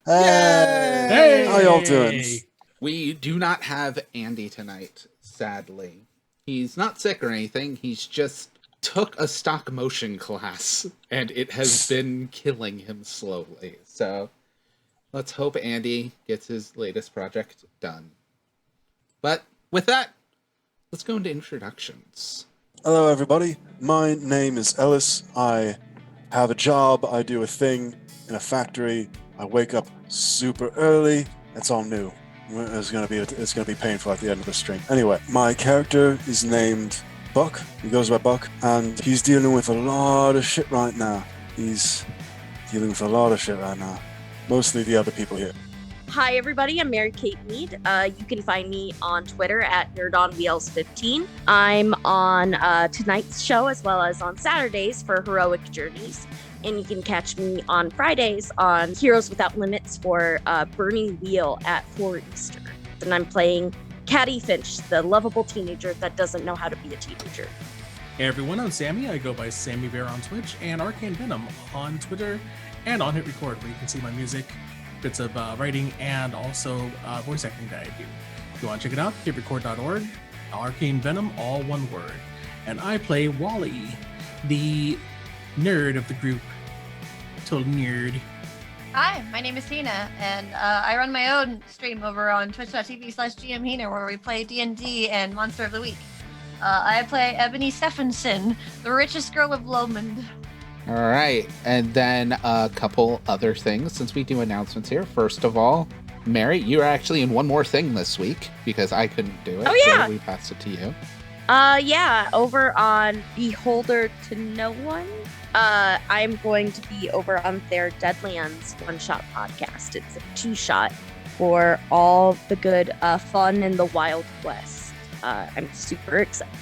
Hey! Hey! How y'all doing? We do not have Andy tonight, sadly. He's not sick or anything, he's just took a stock motion class, and it has been killing him slowly. So let's hope Andy gets his latest project done. But with that, let's go into introductions. Hello, everybody. My name is Ellis. I have a job. I do a thing in a factory. I wake up super early. It's all new. It's gonna be painful at the end of the string. Anyway, my character is named Buck. He goes by Buck, and he's dealing with a lot of shit right now. Mostly the other people here. Hi, everybody. I'm Mary Kate Mead. You can find me on Twitter at NerdOnWheels15. I'm on tonight's show as well as on Saturdays for Heroic Journeys. And you can catch me on Fridays on Heroes Without Limits for Burning Wheel at 4 Eastern. And I'm playing Caddy Finch, the lovable teenager that doesn't know how to be a teenager. Hey everyone, I'm Sammy. I go by Sammy Bear on Twitch and Arcane Venom on Twitter and on Hit Record, where you can see my music, bits of writing, and also voice acting that I do. If you want to check it out, hitrecord.org, Arcane Venom, all one word. And I play Wally, the nerd of the group. Total nerd. Hi, my name is Tina, and I run my own stream over on twitch.tv/GMHina, where we play D&D and Monster of the Week. I play Ebony Stephenson, the richest girl of Lomond. All right, and then a couple other things since we do announcements here. First of all, Mary, you're actually in one more thing this week because I couldn't do it. Oh, yeah. So we passed it to you. Over on Beholder to No One. I'm going to be over on their Deadlands one-shot podcast. It's a two-shot for all the good fun in the Wild West. I'm super excited.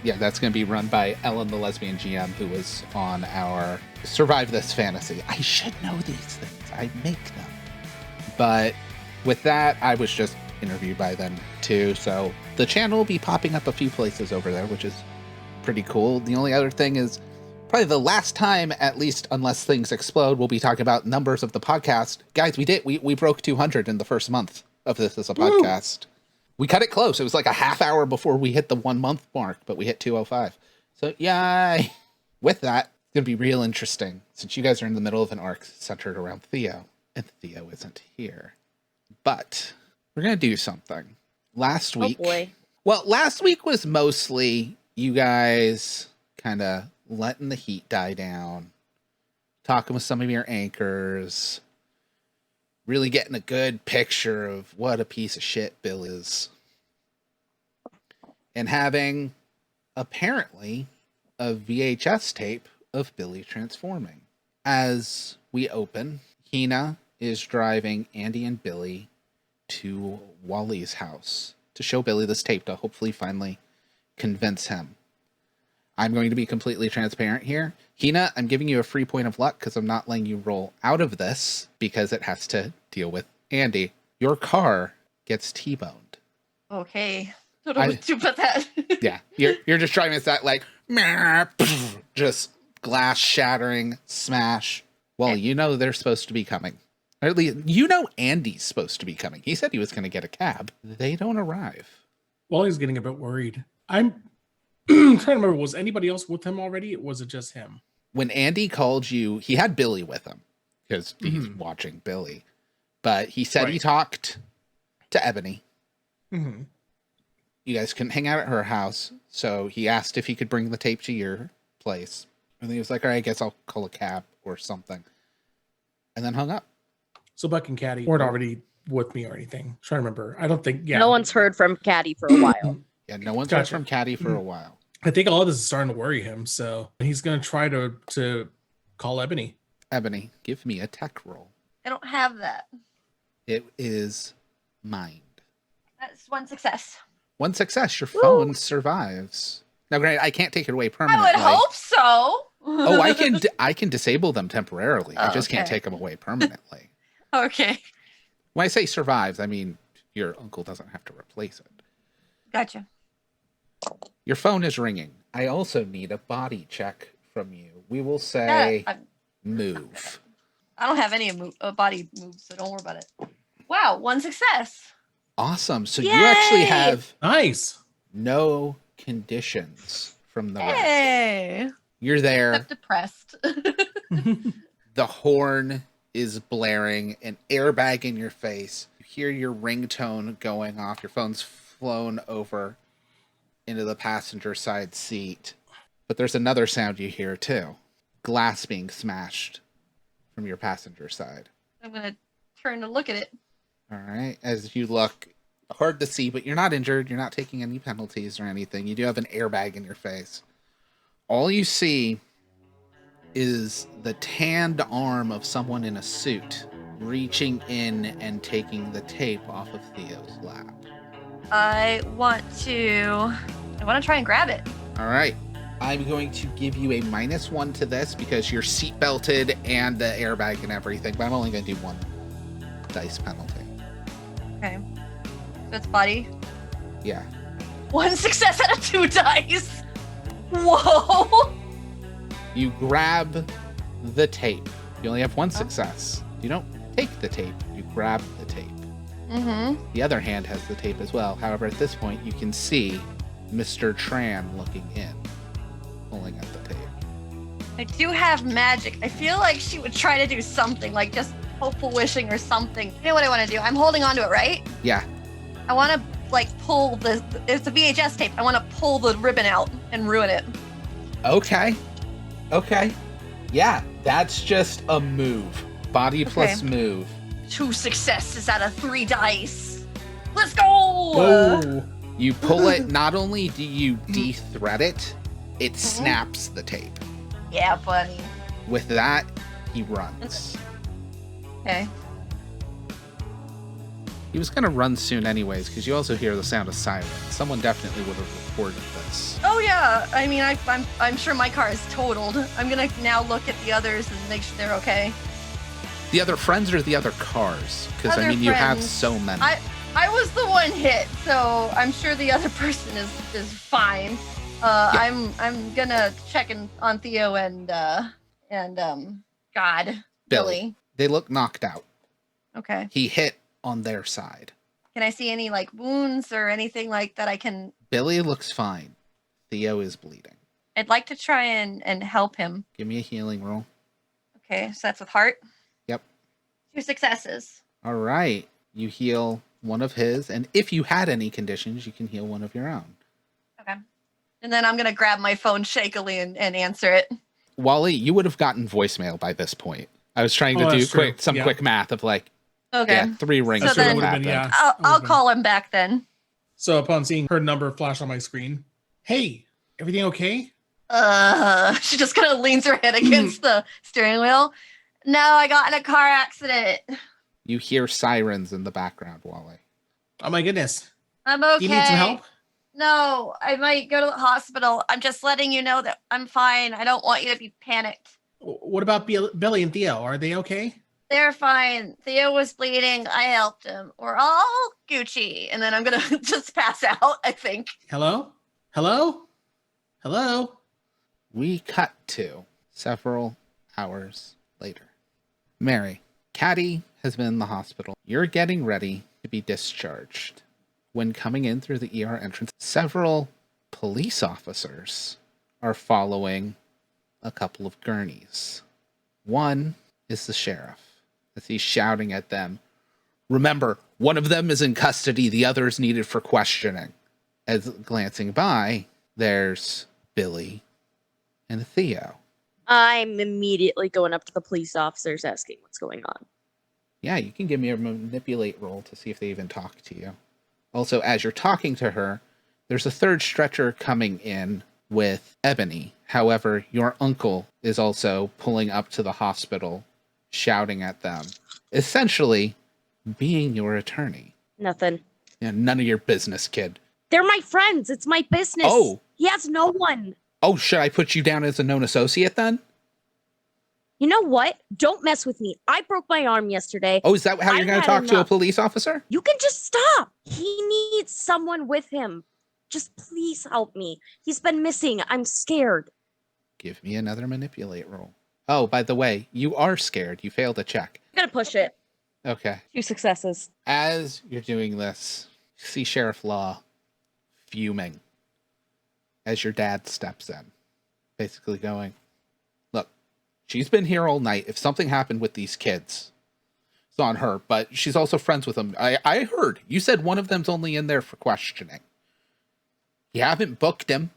Yeah, that's going to be run by Ellen, the lesbian GM, who was on our Survive This Fantasy. I should know these things. I make them. But with that, I was just interviewed by them too. So the channel will be popping up a few places over there, which is pretty cool. The only other thing is probably the last time, at least unless things explode, we'll be talking about numbers of the podcast. Guys, we broke 200 in the first month of this as a podcast. We cut it close. It was like a half hour before we hit the 1 month mark, but we hit 205. So yay! With that, it's going to be real interesting since you guys are in the middle of an arc centered around Theo, and Theo isn't here. But we're going to do something. Last week... Oh boy. Well, last week was mostly you guys kind of letting the heat die down, talking with some of your anchors, really getting a good picture of what a piece of shit Bill is. And having, apparently, a VHS tape of Billy transforming. As we open, Hina is driving Andy and Billy to Wally's house to show Billy this tape to hopefully finally convince him. I'm going to be completely transparent here. Hina, I'm giving you a free point of luck because I'm not letting you roll out of this because it has to deal with Andy. Your car gets T-boned. Okay. Don't know what to do about that. Yeah, you're just driving with that like just glass shattering smash. Well, you know they're supposed to be coming. Or at least you know Andy's supposed to be coming. He said he was going to get a cab. They don't arrive. Wally's getting a bit worried. I'm trying to remember, was anybody else with him already? Or was it just him? When Andy called you, he had Billy with him because he's watching Billy. But he said he talked to Ebony. Mm-hmm. You guys couldn't hang out at her house, so he asked if he could bring the tape to your place. And he was like, all right, I guess I'll call a cab or something. And then hung up. So Buck and Caddy weren't already with me or anything. I'm trying to remember. I don't think, No one's heard from Caddy for a while. Yeah, no one's heard from Caddy for a while. I think all of this is starting to worry him, so he's going to try to call Ebony. Ebony, give me a tech roll. I don't have that. It is mind. That's one success. One success, your phone survives. Now, granted, I can't take it away permanently. I would hope so. Oh, I can disable them temporarily. I just can't take them away permanently. Okay. When I say survives, I mean your uncle doesn't have to replace it. Gotcha. Your phone is ringing. I also need a body check from you. We will say move. I don't have any body moves, so don't worry about it. Wow, 1 success. Awesome. So you Yay! actually have Nice. no conditions from the wreck. Hey. You're there. Except depressed. The horn is blaring, an airbag in your face. You hear your ringtone going off. Your phone's flown over into the passenger side seat. But there's another sound you hear too. Glass being smashed from your passenger side. I'm going to turn to look at it. All right. As you look, hard to see, but you're not injured. You're not taking any penalties or anything. You do have an airbag in your face. All you see is the tanned arm of someone in a suit reaching in and taking the tape off of Theo's lap. I want to try and grab it. All right. I'm going to give you a -1 to this because you're seat belted and the airbag and everything, but I'm only going to do 1 dice penalty. Okay. So it's body. Yeah. 1 success out of 2 dice. Whoa. You grab the tape. You only have 1 success. You don't take the tape, you grab the tape. Mm-hmm. The other hand has the tape as well. However, at this point, you can see Mr. Tran looking in, pulling at the tape. I do have magic. I feel like she would try to do something, like just hopeful wishing or something. You know what I want to do? I'm holding on to it, right? Yeah. I want to like pull it's a VHS tape. I want to pull the ribbon out and ruin it. Okay. Yeah, that's just a move. Body plus move. 2 successes out of 3 dice. Let's go! Whoa. You pull it, not only do you de-thread it, it snaps the tape. Yeah, buddy. With that, he runs. Okay. He was gonna run soon anyways, because you also hear the sound of sirens. Someone definitely would have reported this. Oh yeah. I mean, I'm sure my car is totaled. I'm gonna now look at the others and make sure they're okay. The other friends or the other cars? Because, I Other mean, you have friends. so many. I was the one hit, so I'm sure the other person is fine. I'm gonna check on Theo and Billy. They look knocked out. Okay. He hit on their side. Can I see any like wounds or anything like that I can? Billy looks fine. Theo is bleeding. I'd like to try and help him. Give me a healing roll. Okay, so that's with heart. Yep. 2 successes. All right. You heal one of his, and if you had any conditions, you can heal one of your own. Okay. And then I'm gonna grab my phone shakily and answer it. Wally, you would have gotten voicemail by this point. I was trying to Oh, do that's true. some Yeah. quick math of like, Okay. yeah, 3 rings So would then- have Would've been, happened. yeah. I'll call him back then. So upon seeing her number flash on my screen, hey, everything okay? She just kind of leans her head against the steering wheel. No, I got in a car accident. You hear sirens in the background, Wally. Oh my goodness. I'm okay. Do you need some help? No, I might go to the hospital. I'm just letting you know that I'm fine. I don't want you to be panicked. What about Billy and Theo? Are they okay? They're fine. Theo was bleeding. I helped him. We're all Gucci. And then I'm going to just pass out, I think. Hello? Hello? Hello? We cut to several hours later. Mary, Caddy has been in the hospital. You're getting ready to be discharged. When coming in through the ER entrance, several police officers are following a couple of gurneys. One is the sheriff, as he's shouting at them. Remember, one of them is in custody, the other is needed for questioning. As glancing by, there's Billy and Theo. I'm immediately going up to the police officers asking what's going on. Yeah, you can give me a manipulate roll to see if they even talk to you. Also, as you're talking to her, there's a third stretcher coming in with Ebony. However, your uncle is also pulling up to the hospital, shouting at them, essentially being your attorney. Nothing. Yeah, none of your business, kid. They're my friends. It's my business. Oh. He has no one. Oh, should I put you down as a known associate then? You know what? Don't mess with me. I broke my arm yesterday. Oh, is that how you're I've going to had talk to a enough. police officer? You can just stop. He needs someone with him. Just please help me. He's been missing. I'm scared. Give me another manipulate roll. Oh, by the way, you are scared. You failed a check. I'm gonna push it. Okay. 2 successes. As you're doing this, you see Sheriff Law fuming as your dad steps in, basically going, look, she's been here all night. If something happened with these kids, it's on her, but she's also friends with them. I heard you said one of them's only in there for questioning. You haven't booked him.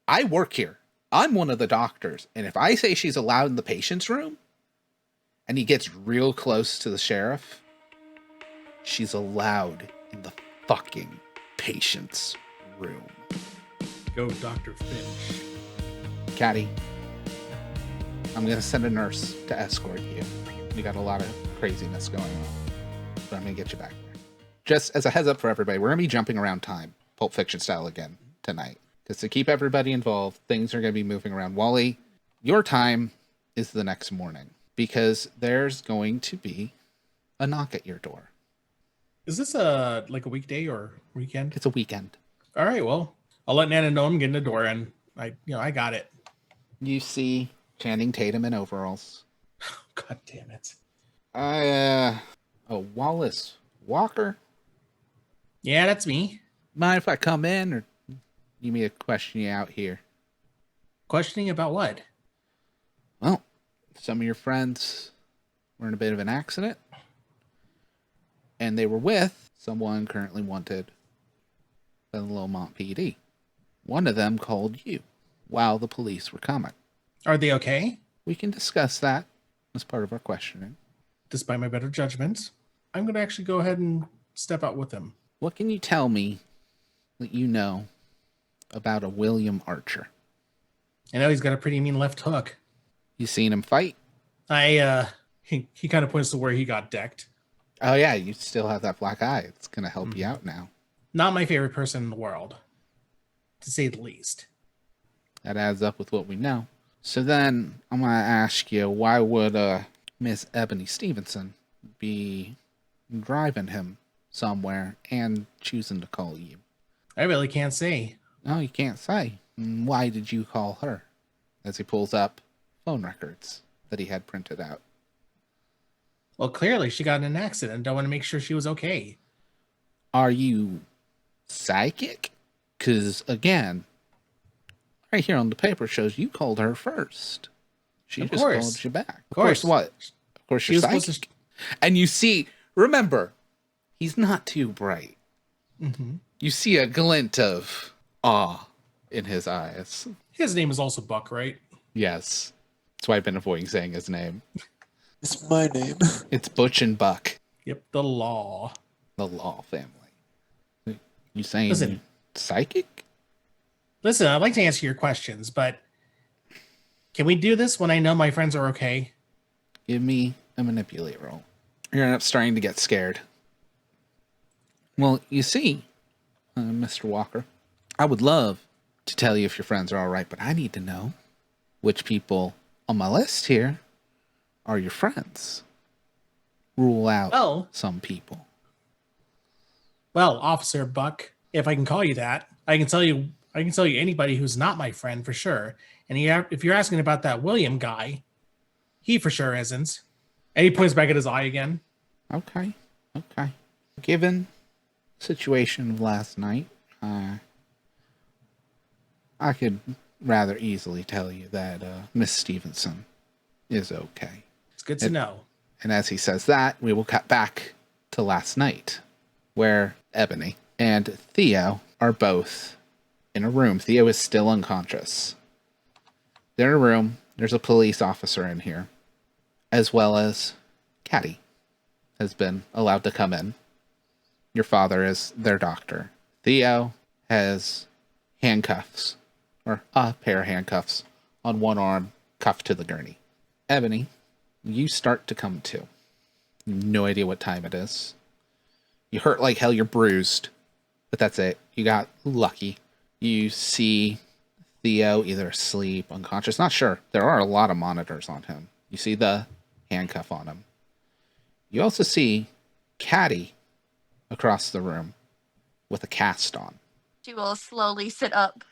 I work here. I'm one of the doctors. And if I say she's allowed in the patient's room and he gets real close to the sheriff, she's allowed in the fucking patient's room. Go, Dr. Finch. Caddy, I'm going to send a nurse to escort you. We got a lot of craziness going on, but I'm going to get you back there. Just as a heads up for everybody, we're going to be jumping around time, Pulp Fiction style again tonight. Because to keep everybody involved, things are going to be moving around. Wally, your time is the next morning because there's going to be a knock at your door. Is this a weekday or weekend? It's a weekend. All right, well, I'll let Nana know I'm getting the door, and I got it. You see Channing Tatum in overalls. God damn it. Wallace Walker? Yeah, that's me. Mind if I come in, or you me to question you out here? Questioning about what? Well, some of your friends were in a bit of an accident, and they were with someone currently wanted by the Lomont PD. One of them called you while the police were coming. Are they okay? We can discuss that as part of our questioning. Despite my better judgment, I'm going to actually go ahead and step out with them. What can you tell me that you know about a William Archer? I know he's got a pretty mean left hook. You seen him fight? He kind of points to where he got decked. Oh yeah, you still have that black eye. It's going to help you out now. Not my favorite person in the world, to say the least. That adds up with what we know. So then I'm going to ask you, why would Miss Ebony Stevenson be driving him somewhere and choosing to call you? I really can't say. No, you can't say. Why did you call her? As he pulls up phone records that he had printed out. Well, clearly she got in an accident. I want to make sure she was okay. Are you psychic? Because, again, right here on the paper shows you called her first. She just called you back. Of course what? Of course you're psychic. And you see, remember, he's not too bright. Mm-hmm. You see a glint of awe in his eyes. His name is also Buck, right? Yes. That's why I've been avoiding saying his name. It's my name. It's Butch and Buck. Yep, the law. The Law family. You saying Listen. Psychic? Listen, I'd like to answer your questions, but can we do this when I know my friends are okay? Give me a manipulate roll. You're gonna end up starting to get scared. Well, you see, Mr. Walker, I would love to tell you if your friends are all right, but I need to know which people on my list here are your friends. Rule out some people. Well, Officer Buck, if I can call you that, I can tell you anybody who's not my friend for sure. And if you're asking about that William guy, he for sure isn't. And he points back at his eye again. Okay. Given the situation of last night, I could rather easily tell you that Miss Stevenson is okay. It's good to know. And as he says that, we will cut back to last night, where Ebony and Theo are both in a room. Theo is still unconscious. They're in a room. There's a police officer in here, as well as Caddy has been allowed to come in. Your father is their doctor. Theo has handcuffs, or a pair of handcuffs, on one arm, cuffed to the gurney. Ebony, you start to come to. No idea what time it is. You hurt like hell, you're bruised, but that's it. You got lucky. You see Theo either asleep, unconscious, not sure. There are a lot of monitors on him. You see the handcuff on him. You also see Caddy across the room with a cast on. She will slowly sit up.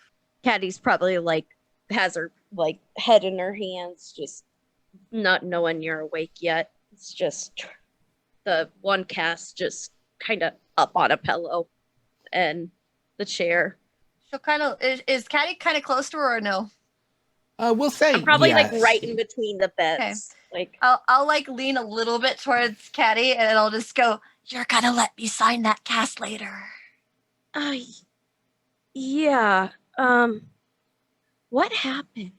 Caddy's probably like has her like head in her hands, just not knowing you're awake yet. It's just the one cast just kind of up on a pillow and the chair. She'll kind of is Caddy kind of close to her or no? We'll say I'm probably like yes. right in between the beds. Like I'll like lean a little bit towards Caddy and I'll just go, "You're gonna let me sign that cast later." uh yeah. What happened?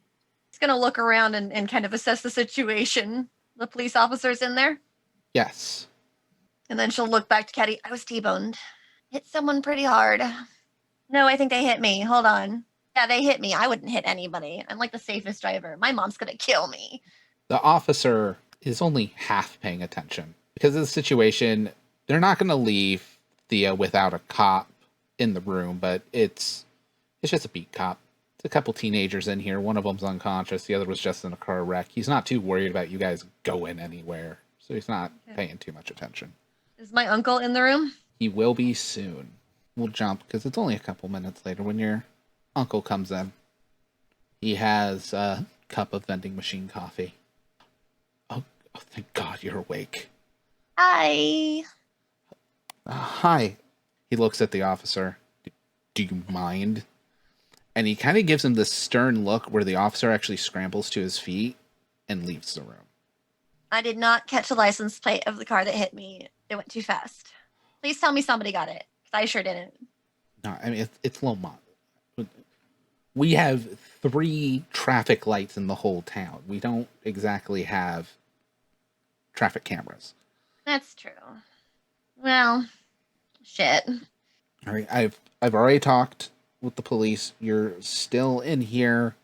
She's gonna look around and kind of assess the situation. The police officers in there. Yes. And then she'll look back to Caddy. "I was T-boned. Hit someone pretty hard." "No, I think they hit me. Hold on." "Yeah, they hit me. I wouldn't hit anybody. I'm like the safest driver. My mom's gonna kill me." The officer is only half paying attention because of the situation. They're not going to leave Thea without a cop in the room, but it's just a beat cop. It's a couple teenagers in here. One of them's unconscious. The other was just in a car wreck. He's not too worried about you guys going anywhere, so he's not paying too much attention. Is my uncle in the room? He will be soon. We'll jump because it's only a couple minutes later when your uncle comes in. He has a cup of vending machine coffee. Oh, thank God you're awake. Hi. Hi. He looks at the officer. Do you mind? And he kind of gives him this stern look where the officer actually scrambles to his feet and leaves the room. "I did not catch the license plate of the car that hit me. It went too fast. Please tell me somebody got it, because I sure didn't." No, I mean, it's Lomont. We have 3 traffic lights in the whole town. We don't exactly have traffic cameras. That's true. Well, shit. All right, I've already talked with the police. You're still in here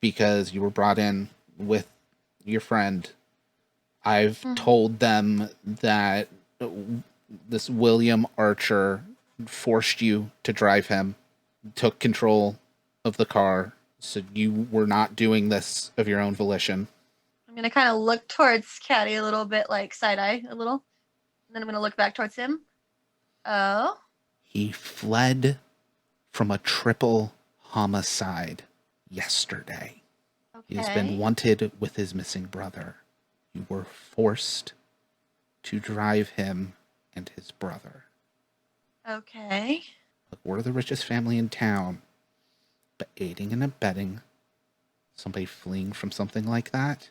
because you were brought in with your friend. I've told them that this William Archer forced you to drive him, took control of the car, so you were not doing this of your own volition. I'm going to kind of look towards Caddy a little bit, like side-eye a little. And then I'm going to look back towards him. Oh? He fled from a triple homicide yesterday. Okay. He has been wanted with his missing brother. You were forced to drive him and his brother. Okay. Look, we're the richest family in town, but aiding and abetting somebody fleeing from something like that,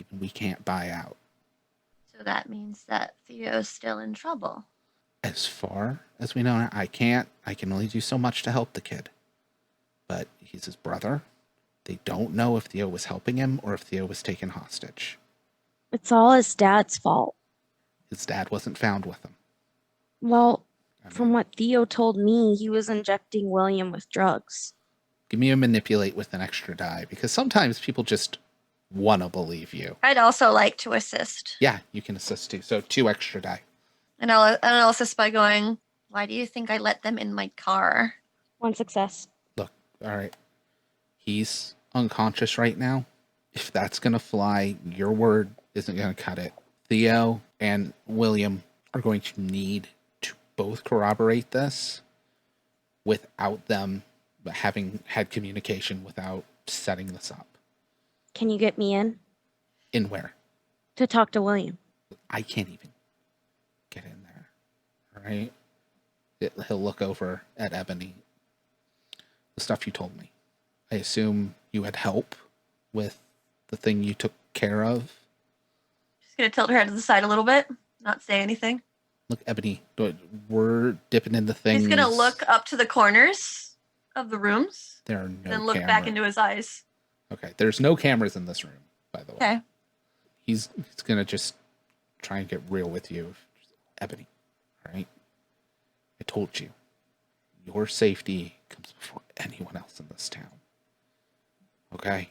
even we can't buy out. So that means that Theo's still in trouble. As far as we know, I can only do so much to help the kid. But he's his brother. They don't know if Theo was helping him or if Theo was taken hostage. It's all his dad's fault. His dad wasn't found with him. Well, I mean, from what Theo told me, he was injecting William with drugs. give me a manipulate with an extra die, because sometimes people just want to believe you. I'd also like to assist. Yeah, you can assist too. So 2 extra die. And I'll assist by going, "Why do you think I let them in my car?" 1 success. Look, all right. He's unconscious right now. If that's going to fly, your word isn't going to cut it. Theo and William are going to need to both corroborate this without them having had communication, without setting this up. Can you get me in In where? to talk to William? I can't even get in there. All right? He'll look over at Ebony. The stuff you told me. I assume you had help with the thing you took care of. She's going to tilt her head to the side a little bit, not say anything. Look, Ebony, we're dipping into things. She's going to look up to the corners of the rooms There are no and look back cameras. into his eyes. Okay, there's no cameras in this room, by the way. Okay. He's gonna just try and get real with you. Ebony, all right? I told you, your safety comes before anyone else in this town. Okay?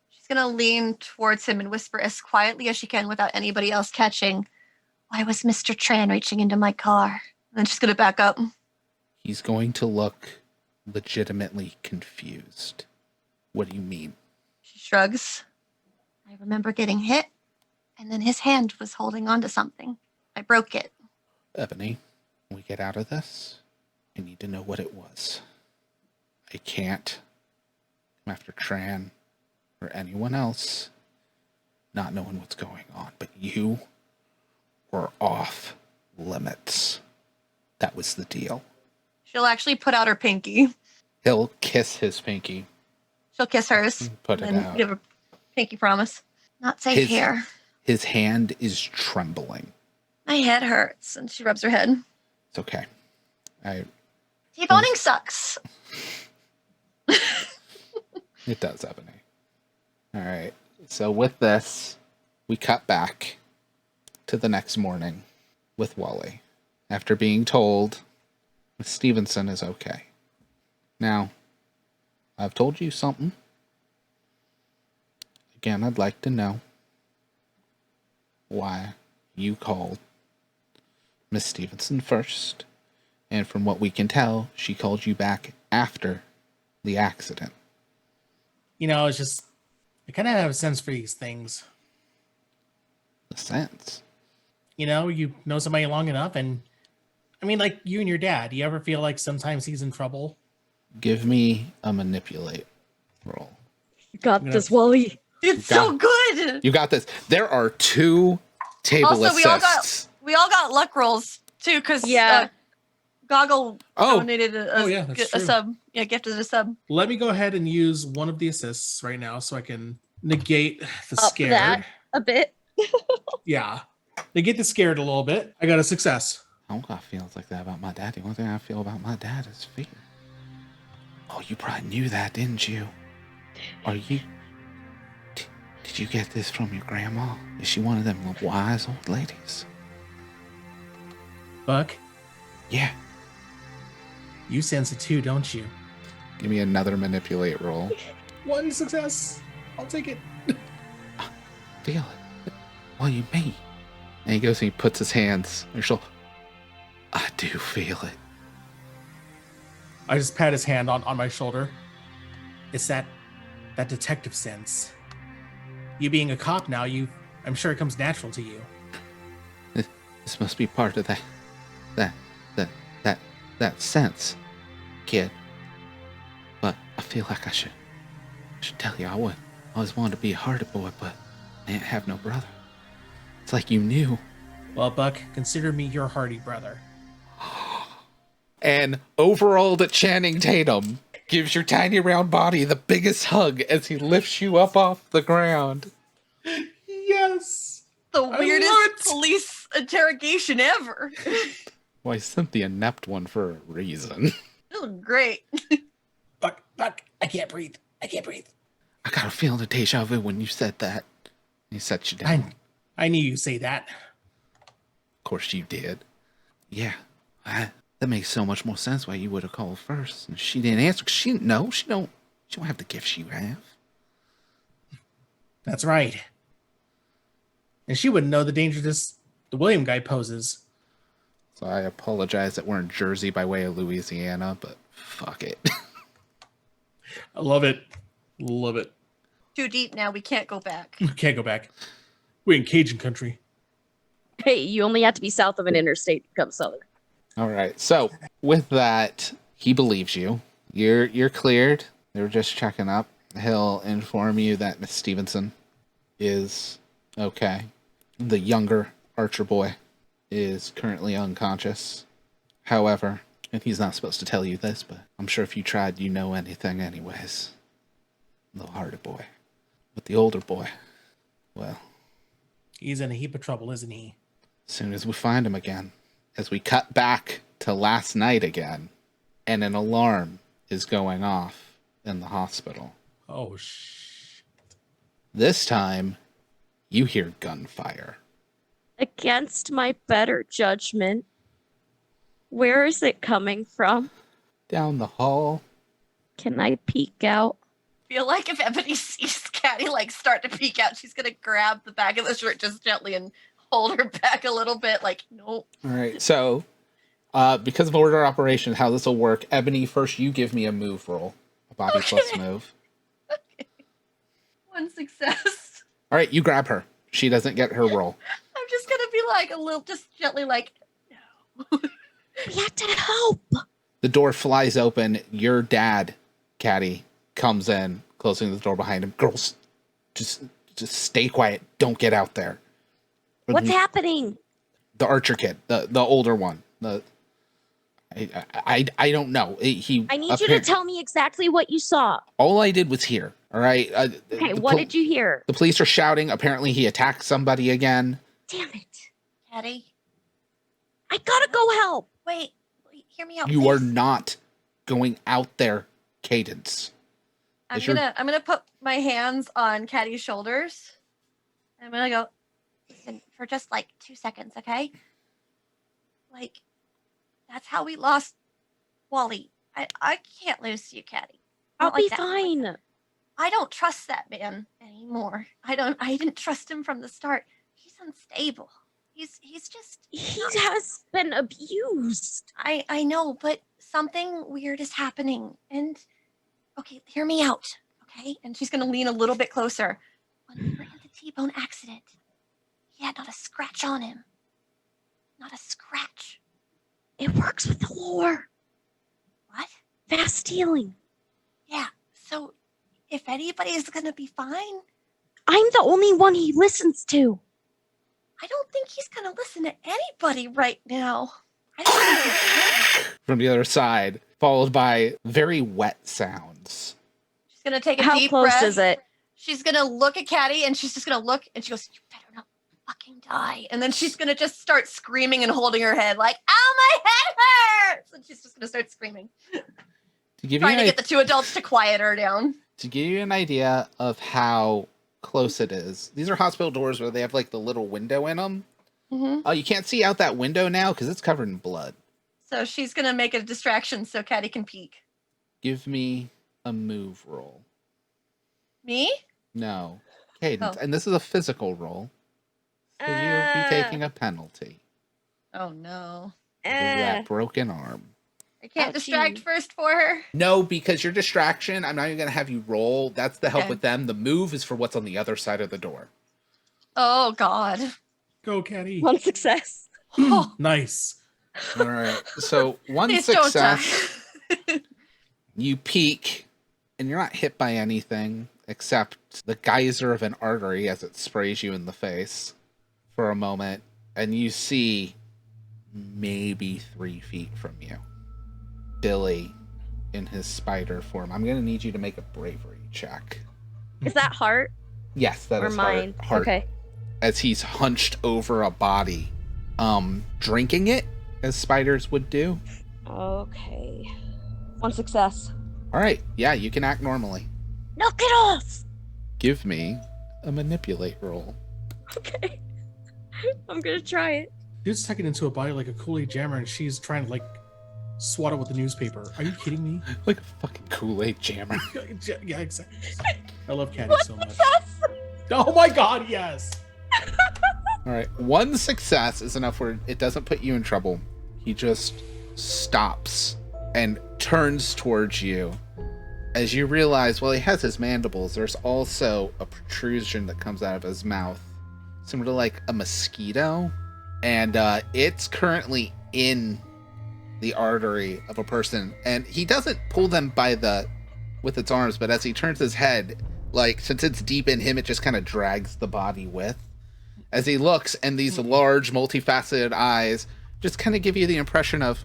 She's going to lean towards him and whisper as quietly as she can without anybody else catching, "Why was Mr. Tran reaching into my car?" And then she's going to back up. He's going to look legitimately confused. What do you mean? She shrugs. "I remember getting hit, and then his hand was holding onto something. I broke it." Ebony, when we get out of this, I need to know what it was. I can't after Tran or anyone else not knowing what's going on, but you were off limits. That was the deal. She'll actually put out her pinky. He'll kiss his pinky. She'll kiss hers. Put it and out. give a pinky promise. Not safe here. His hand is trembling. My head hurts. And she rubs her head. It's okay. T-boning sucks. It does, Ebony. All right. So with this, we cut back to the next morning with Wally after being told Miss Stevenson is okay. Now, I've told you something. Again, I'd like to know why you called Miss Stevenson first. And from what we can tell, she called you back after the accident. You know, it's just, I kind of have a sense for these things. The sense. You know somebody long enough, and I mean, like you and your dad, you ever feel like sometimes he's in trouble? Give me a manipulate roll. You got this, Wally. It's so good. You got this. There are 2 table Also, assists. we all got luck rolls too, because Goggle donated that's a true. sub. Yeah, gifted a sub. Let me go ahead and use one of the assists right now so I can negate the Up scared. that a bit. Yeah. Negate the scared a little bit. I got a success. I don't got feelings like that about my dad. The only thing I feel about my dad is fear. Oh, you probably knew that, didn't you? Are you... Did you get this from your grandma? Is she one of them wise old ladies? Buck, Yeah. you sense it too, don't you? Give me another manipulate roll. 1 success. I'll take it. Feel it. What do you mean? And he goes and he puts his hands on your shoulder. I do feel it. I just pat his hand on my shoulder. It's that detective sense. You being a cop now, I'm sure it comes natural to you. This must be part of that sense, kid. But I feel like I should tell you, I always wanted to be a hardy boy, but I didn't have no brother. It's like you knew. Well, Buck, consider me your hardy brother. And overall, the Channing Tatum gives your tiny round body the biggest hug as he lifts you up off the ground. Yes. The love weirdest it. police interrogation ever. Well, I sent the inept one for a reason. This was great. Buck, I can't breathe. I got a feeling of deja vu when you said that. He set you down. I knew you'd say that. Of course you did. Yeah, that makes so much more sense why you would have called first. And she didn't answer because she didn't know. She don't have the gifts you have. That's right. And she wouldn't know the danger the William guy poses. So I apologize that we're in Jersey by way of Louisiana, but fuck it. I love it. Love it. Too deep now. We can't go back. Can't go back. We're in Cajun country. Hey, you only have to be south of an interstate to become southern. All right. So with that, he believes you. You're cleared. They were just checking up. He'll inform you that Miss Stevenson is okay. The younger Archer boy is currently unconscious. However, and he's not supposed to tell you this, but I'm sure if you tried, you know anything anyways. The harder boy. But the older boy, well, He's in a heap of trouble, isn't he? as soon as we find him again, as we cut back to last night again, and an alarm is going off in the hospital. Oh, This time, you hear gunfire. Against my better judgment, where is it coming from? Down the hall. Can I peek out? Feel like if Ebony sees Caddy start to peek out, she's gonna grab the back of the shirt just gently and hold her back a little bit. Nope. All right, so because of order of operation, how this will work, Ebony, first you give me a move roll. A body plus move. Okay. 1 success. All right, you grab her. She doesn't get her roll. I'm just gonna be just gently no. We have to help. The door flies open. Your dad, Caddy, comes in, closing the door behind him. Girls, just stay quiet. Don't get out there. What's happening? The Archer kid, the older one. I don't know. I need you to tell me exactly what you saw. All I did was hear. All right. Okay, what did you hear? The police are shouting. Apparently, he attacked somebody again. Damn it. Caddy, I gotta go help. wait, hear me out. You please. are not going out there, Cadence. I'm Is your- gonna put my hands on Caddy's shoulders. I'm gonna go, listen, for just like 2 seconds, okay? Like, that's how we lost Wally. I can't lose you, Caddy. I'll Not like be that. fine. I don't trust that man anymore. I didn't trust him from the start. He's unstable. He's just He has been abused. I know, but something weird is happening. And okay, hear me out. Okay? And she's gonna lean a little bit closer. When we were in the T-bone accident, he had not a scratch on him. Not a scratch. It works with the lore. What? Fast healing. Yeah. So if anybody's gonna be fine, I'm the only one he listens to. I don't think he's gonna listen to anybody right now. I don't think he can. From the other side, followed by very wet sounds. She's gonna take a How deep close breath. is it? She's gonna look at Caddy and she's just gonna look and she goes, "You better not fucking die." And then she's gonna just start screaming and holding her head like, "Ow, my head hurts!" And she's just gonna start screaming, To give trying to you get the two adults to quiet her down. to give you an idea of how close it is, these are hospital doors where they have like the little window in them. Mm-hmm. Oh, you can't see out that window now because it's covered in blood. So she's gonna make a distraction so Caddy can peek. Give me a move roll. Me? No, Cadence, Oh. and this is a physical roll, so you'll be taking a penalty. Oh no. With that broken arm. I can't Ouchie. distract first for her. No, because your distraction, I'm not even going to have you roll. That's the help Okay. with them. The move is for what's on the other side of the door. Oh god. Go, Caddy. One success. Oh, Nice. All right. So one please don't success, die. you peek, and you're not hit by anything except the geyser of an artery as it sprays you in the face for a moment, and you see maybe 3 feet from you Billy in his spider form. I'm going to need you to make a bravery check. Is that heart Yes, that or is mine? heart. Okay. As he's hunched over a body, drinking it as spiders would do. Okay. One success. All right, yeah, you can act normally. Knock it off. Give me a manipulate roll. Okay. I'm gonna try it. Dude's tucking into a body like a Kool-Aid jammer, and she's trying to like swat it with the newspaper. Are you kidding me? Like a fucking Kool-Aid jammer. Yeah, exactly. I love Caddy so much. Oh my god, yes. All right, one success is enough where it doesn't put you in trouble. He just stops and turns towards you. As you realize, well, he has his mandibles, there's also a protrusion that comes out of his mouth, similar to like a mosquito, and it's currently in the artery of a person, and he doesn't pull them by with its arms, but as he turns his head, like since it's deep in him, it just kind of drags the body with. As he looks, and these large, multifaceted eyes just kind of give you the impression of,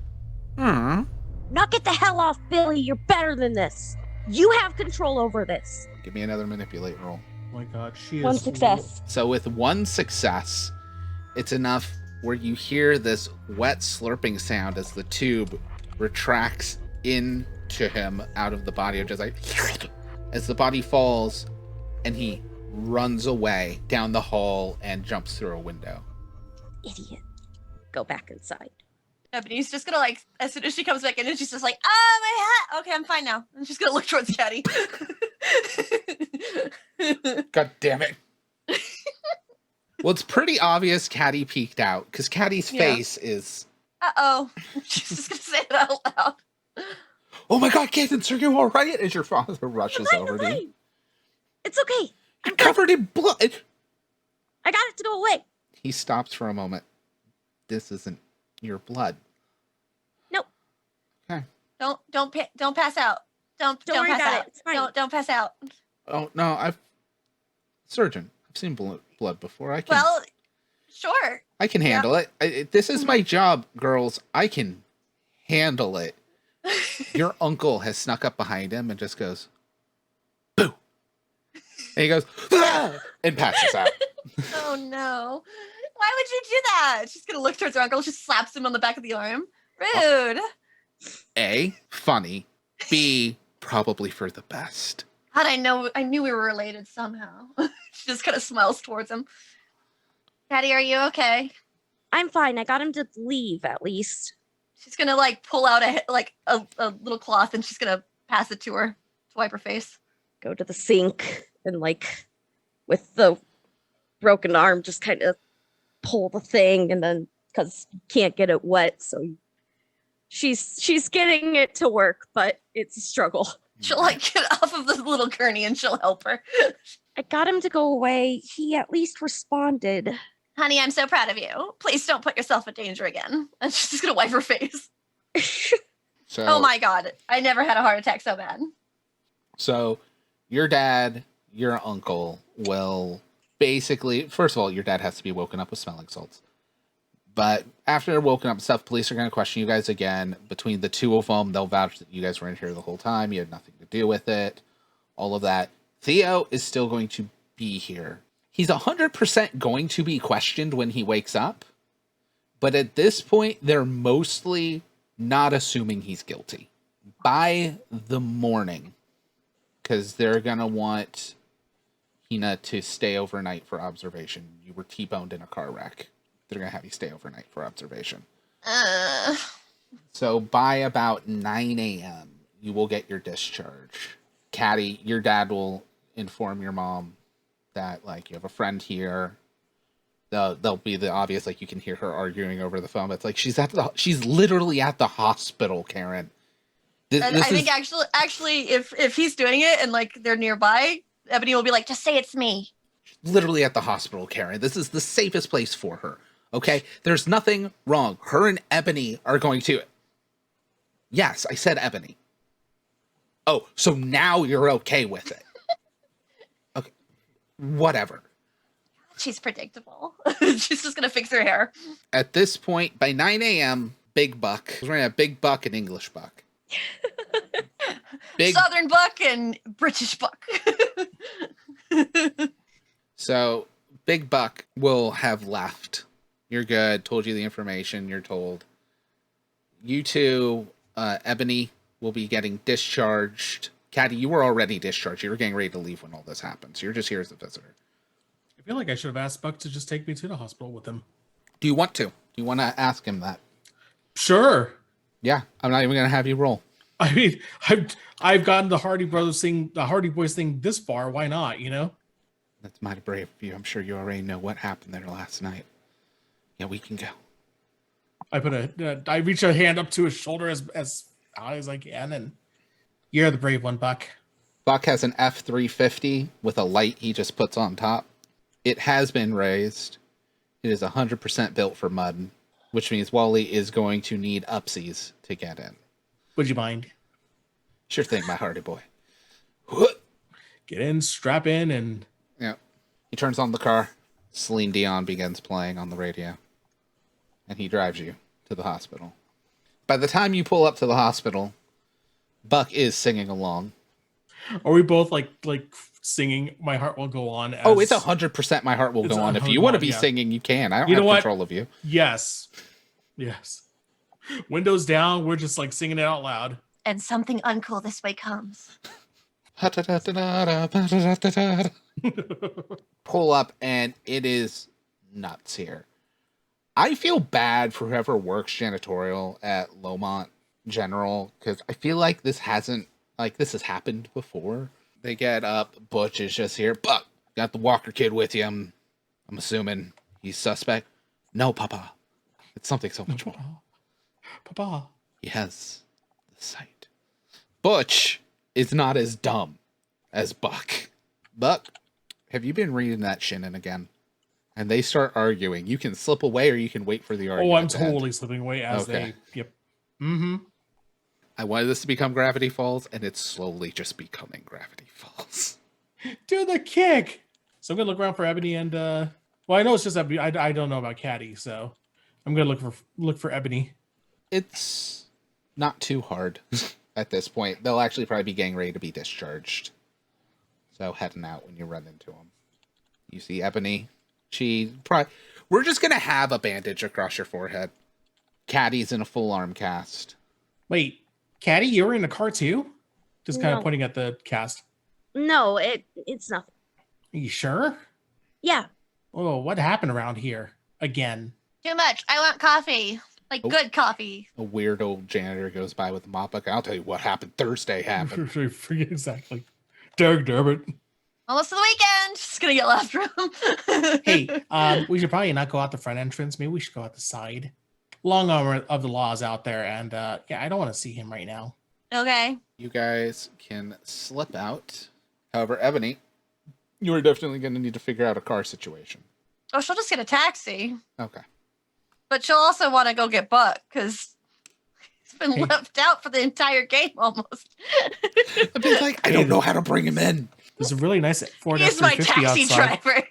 Knock it the hell off, Billy. You're better than this. You have control over this. give me another manipulate roll. Oh my god, she is One success. So with one success, it's enough where you hear this wet slurping sound as the tube retracts into him out of the body, just like as the body falls, and he runs away down the hall and jumps through a window. Idiot. Go back inside. Ebony's just gonna like, as soon as she comes back in, and she's just like, my hat. Okay, I'm fine now. And she's gonna look towards Caddy. God damn it. Well, it's pretty obvious Caddy peeked out because Caddy's Yeah. face is, Uh-oh. She's just gonna say it out loud. oh my god, Cadence, are you all right? As your father rushes I'm over to you. fine. It's okay. You're covered in blood. I got it to go away. He stops for a moment. This isn't your blood. Nope. Okay. Don't pass out. Don't Don't worry pass about out. it. It's fine. Don't pass out. Oh no, Surgeon. I've seen blood before. I can. Well, sure. I can handle it. This is my job, girls. I can handle it. Your uncle has snuck up behind him and just goes, boo. And he goes, ah! And passes out. Oh no. Why would you do that? She's gonna look towards her uncle. She slaps him on the back of the arm. Rude. A, funny. B, probably for the best. How'd I know? I knew we were related somehow. She just kind of smiles towards him. Daddy, are you okay? I'm fine. I got him to leave at least. She's gonna like pull out a little cloth and she's gonna pass it to her to wipe her face. Go to the sink and like with the broken arm just kind of pull the thing, and then because you can't get it wet, so she's getting it to work, but it's a struggle. She'll like get off of the little gurney and she'll help her. I got him to go away. He at least responded. Honey, I'm so proud of you. Please don't put yourself in danger again. And she's just gonna wipe her face. So, Oh my god. I never had a heart attack so bad. So your dad, your uncle will basically, first of all, your dad has to be woken up with smelling salts. But after they're woken up and stuff, police are going to question you guys again. Between the two of them, they'll vouch that you guys were in here the whole time. You had nothing to do with it. All of that. Theo is still going to be here. He's 100% going to be questioned when he wakes up. But at this point, they're mostly not assuming he's guilty. By the morning, because they're going to want Hina to stay overnight for observation. You were T-boned in a car wreck. They're going to have you stay overnight for observation. So by about 9 a.m., you will get your discharge. Caddy, your dad will inform your mom that, like, you have a friend here. They'll be the obvious, like, you can hear her arguing over the phone. But it's like, she's literally at the hospital, Karen. And I think actually, if he's doing it and, like, they're nearby, Ebony will be like, just say it's me. Literally at the hospital, Karen. This is the safest place for her. Okay? There's nothing wrong. Her and Ebony are going to... Yes, I said Ebony. Oh, so now you're okay with it. Okay. Whatever. She's predictable. She's just going to fix her hair. At this point, by 9 a.m., Big Buck... We're going to have Big Buck and English Buck. Southern Buck and British Buck. So, Big Buck will have left. You're good. Told you the information. You're told. You two, Ebony, will be getting discharged. Caddy, you were already discharged. You were getting ready to leave when all this happened. So you're just here as a visitor. I feel like I should have asked Buck to just take me to the hospital with him. Do you want to? Do you want to ask him that? Sure. Yeah, I'm not even going to have you roll. I mean, I've gotten the Hardy Brothers thing, the Hardy Boys thing this far. Why not? You know. That's mighty brave of you. I'm sure you already know what happened there last night. Yeah, we can go. I reach a hand up to his shoulder as high as I can, and you're the brave one, Buck. Buck has an F-350 with a light he just puts on top. It has been raised. It is 100% built for mud, which means Wally is going to need upsies to get in. Would you mind? Sure thing, my hardy boy. Get in, strap in, and... Yeah. He turns on the car. Celine Dion begins playing on the radio. And he drives you to the hospital. By the time you pull up to the hospital, Buck is singing along. Are we both like singing "My Heart Will Go On"? As... Oh, it's 100% My Heart Will Go On. If you want to be singing, you can. I don't have control of you. Yes. Windows down. We're just like singing it out loud. And something uncool this way comes. Pull up, and it is nuts here. I feel bad for whoever works janitorial at Lomont General, because I feel like this has happened before. They get up, Butch is just here. Buck, got the Walker kid with you. I'm assuming he's suspect. No, Papa. It's something so much more. Papa. He has the sight. Butch is not as dumb as Buck. Buck, have you been reading that Shinnin again? And they start arguing. You can slip away or you can wait for the argument. Oh, I'm totally slipping away as they... Yep. Mm-hmm. I wanted this to become Gravity Falls, and it's slowly just becoming Gravity Falls. Do the kick. So I'm gonna look around for Ebony and well, I know it's just Ebony. I don't know about Caddy, so I'm gonna look for Ebony. It's not too hard at this point. They'll actually probably be getting ready to be discharged. So heading out when you run into them. You see Ebony. We're just gonna have a bandage across your forehead. Caddy's in a full arm cast. Wait, Caddy, you were in the car too? Just kind No. of pointing at the cast. No, it's nothing. Are you sure? Yeah. Oh, what happened around here again? Too much. I want coffee. Like Oh. good coffee. A weird old janitor goes by with a mop bucket. I'll tell you what happened Thursday happened. Forget exactly. Derek Durbert. Almost to the weekend. Just gonna get left room. Hey, we should probably not go out the front entrance. Maybe we should go out the side. Long arm of the law is out there, and yeah, I don't want to see him right now. Okay. You guys can slip out. However, Ebony, you are definitely going to need to figure out a car situation. Oh, she'll just get a taxi. Okay. But she'll also want to go get Buck because he's been Hey. left out for the entire game almost. Ebony's like, I don't know how to bring him in. There's a really nice Ford He's my F350 taxi outside. driver.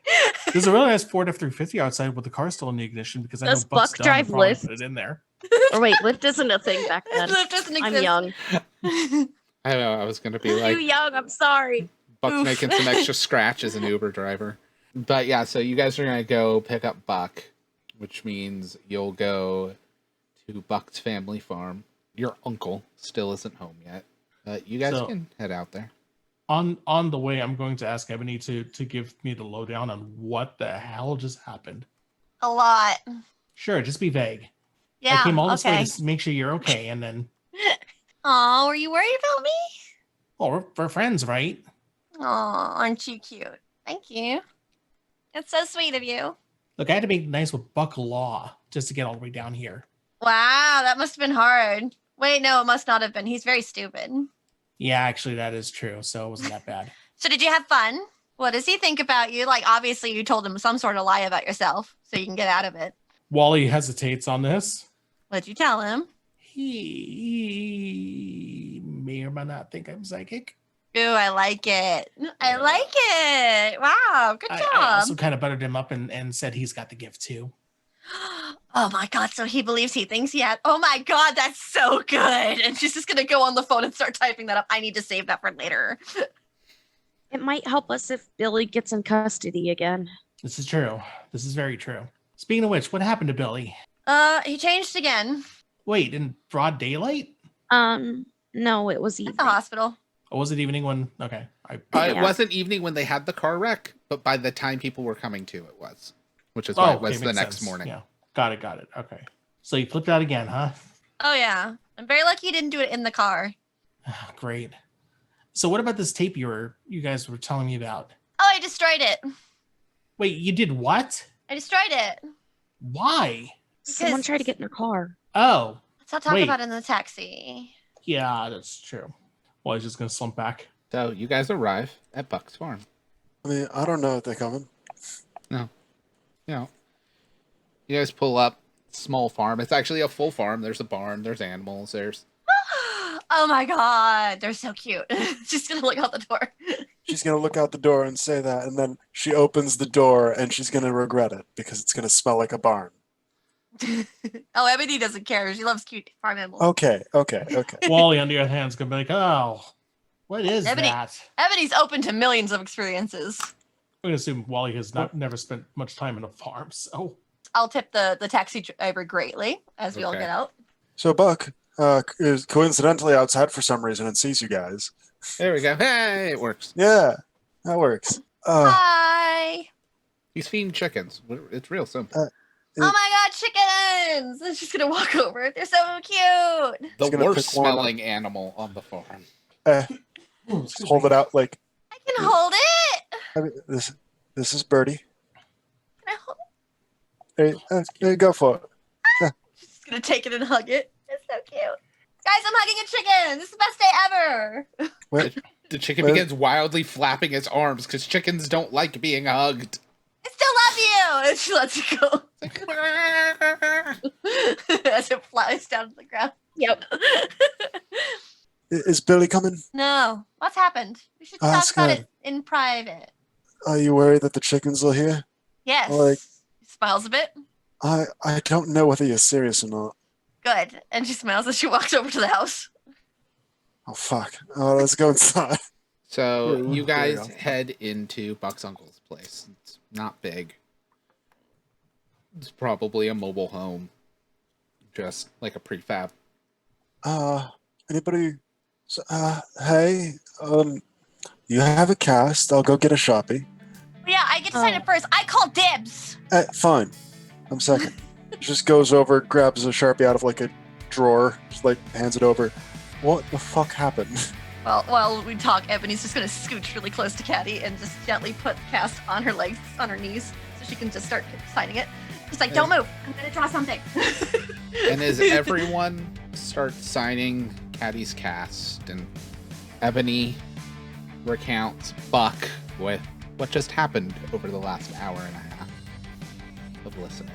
There's a really nice Ford F350 outside with the car still in the ignition because I know Does Buck's Buck dumb drive and probably Lyft? put it in there. Or wait, Lyft isn't a thing back then. Lyft doesn't I'm exist. young. I know, I was going to be Too like, young. I'm sorry. Buck's Oof. making some extra scratch as an Uber driver. But yeah, so you guys are going to go pick up Buck, which means you'll go to Buck's family farm. Your uncle still isn't home yet. But you guys So- can head out there. On the way, I'm going to ask Ebony to give me the lowdown on what the hell just happened. A lot. Sure, just be vague. Yeah. I came all this way Okay. to make sure you're okay, and then, Aw, were you worried about me? well, we're friends, right? Aw, aren't you cute? Thank you. That's so sweet of you. Look, I had to be nice with Buck Law just to get all the way down here. Wow, that must have been hard. Wait, no, it must not have been. He's very stupid. Yeah, actually, that is true. So it wasn't that bad. So did you have fun? What does he think about you? Like, obviously, you told him some sort of lie about yourself so you can get out of it. Wally hesitates on this. What'd you tell him? He may or may not think I'm psychic. Ooh, I like it. I like it. Wow, good I job. also kind of buttered him up and said he's got the gift too. Oh my god, so he believes he thinks he had. Oh my god, that's so good. And she's just gonna go on the phone and start typing that up. I need to save that for later. It might help us if Billy gets in custody again. This is true. This is very true. Speaking of which, what happened to Billy? He changed again Wait, in broad daylight? No, it was at evening. the hospital. Or was it evening when? Okay. It Yeah. wasn't evening when they had the car wreck, but by the time people were coming to, it was. Which is why it was okay, the makes next sense. morning. Yeah. Got it. Okay. So you flipped out again, huh? Oh yeah. I'm very lucky you didn't do it in the car. Great. So what about this tape you guys were telling me about? Oh, I destroyed it. Wait, you did what? I destroyed it. Why? Someone Because- tried to get in her car. Oh, Let's not talk Wait. about it in the taxi. yeah, that's true. Well, he's just gonna slump back. So you guys arrive at Buck's farm. I mean, I don't know if they're coming. You know, you guys pull up, small farm. It's actually a full farm. There's a barn, there's animals, there's Oh my god, they're so cute. She's gonna look out the door. She's gonna look out the door and say that, and then she opens the door and she's gonna regret it because it's gonna smell like a barn. Oh, Ebony doesn't care. She loves cute farm animals. Okay. Wally, on the other hand, is gonna be like, "Oh, what is Ebony- that?" Ebony's open to millions of experiences. I'm gonna assume Wally has never spent much time in a farm, so I'll tip the taxi driver greatly as we all Okay. get out. So Buck is coincidentally outside for some reason and sees you guys. there we go. Hey, it works. Yeah, that works. Hi. He's feeding chickens. It's real simple. Oh my god, chickens! And she's gonna walk over. They're so cute. The gonna worst pick one up. smelling animal on the farm. Just hold it out like I can hold it. I mean, this is Birdie. Can I hold it? There you go for it. She's gonna take it and hug it. It's so cute. Guys, I'm hugging a chicken. This is the best day ever. Wait, The chicken Well- begins wildly flapping its arms because chickens don't like being hugged. I still love you. And she lets it go as it flies down to the ground. Yep. Is Billy coming? No. What's happened? We should Oh, talk that's about good. it in private. Are you worried that the chickens will hear? Yes. Like- Smiles a bit. I don't know whether you're serious or not. Good. And she smiles as she walks over to the house. Oh fuck. Let's go inside. So Yeah, you guys there you go. head into Buck's uncle's place. It's not big. It's probably a mobile home, just like a prefab. Anybody? Hey, you have a cast. I'll go get a Sharpie. Yeah, I get to sign it first. I call dibs. Fine. I'm second. Just goes over, grabs a Sharpie out of like a drawer, just like hands it over. What the fuck happened? Well, while we talk, Ebony's just gonna scooch really close to Caddy and just gently put the cast on her legs, on her knees, so she can just start signing it. Just like, don't move. I'm gonna draw something. And as everyone starts signing Caddy's cast, and Ebony recounts Buck with what just happened over the last hour and a half of listening.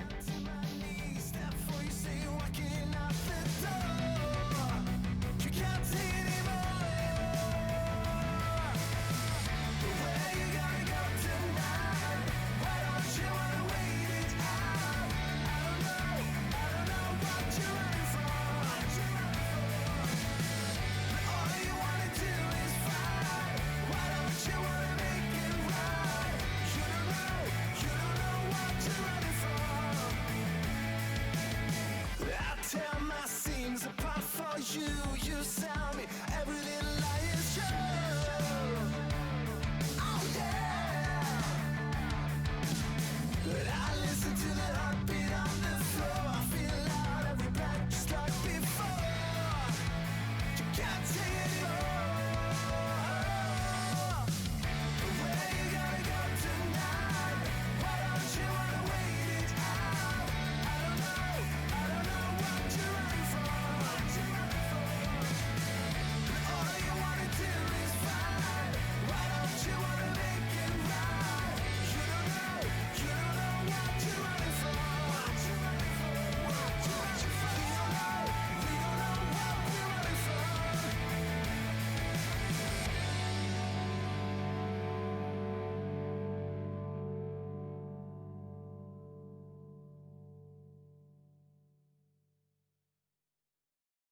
Tear my seams apart for you.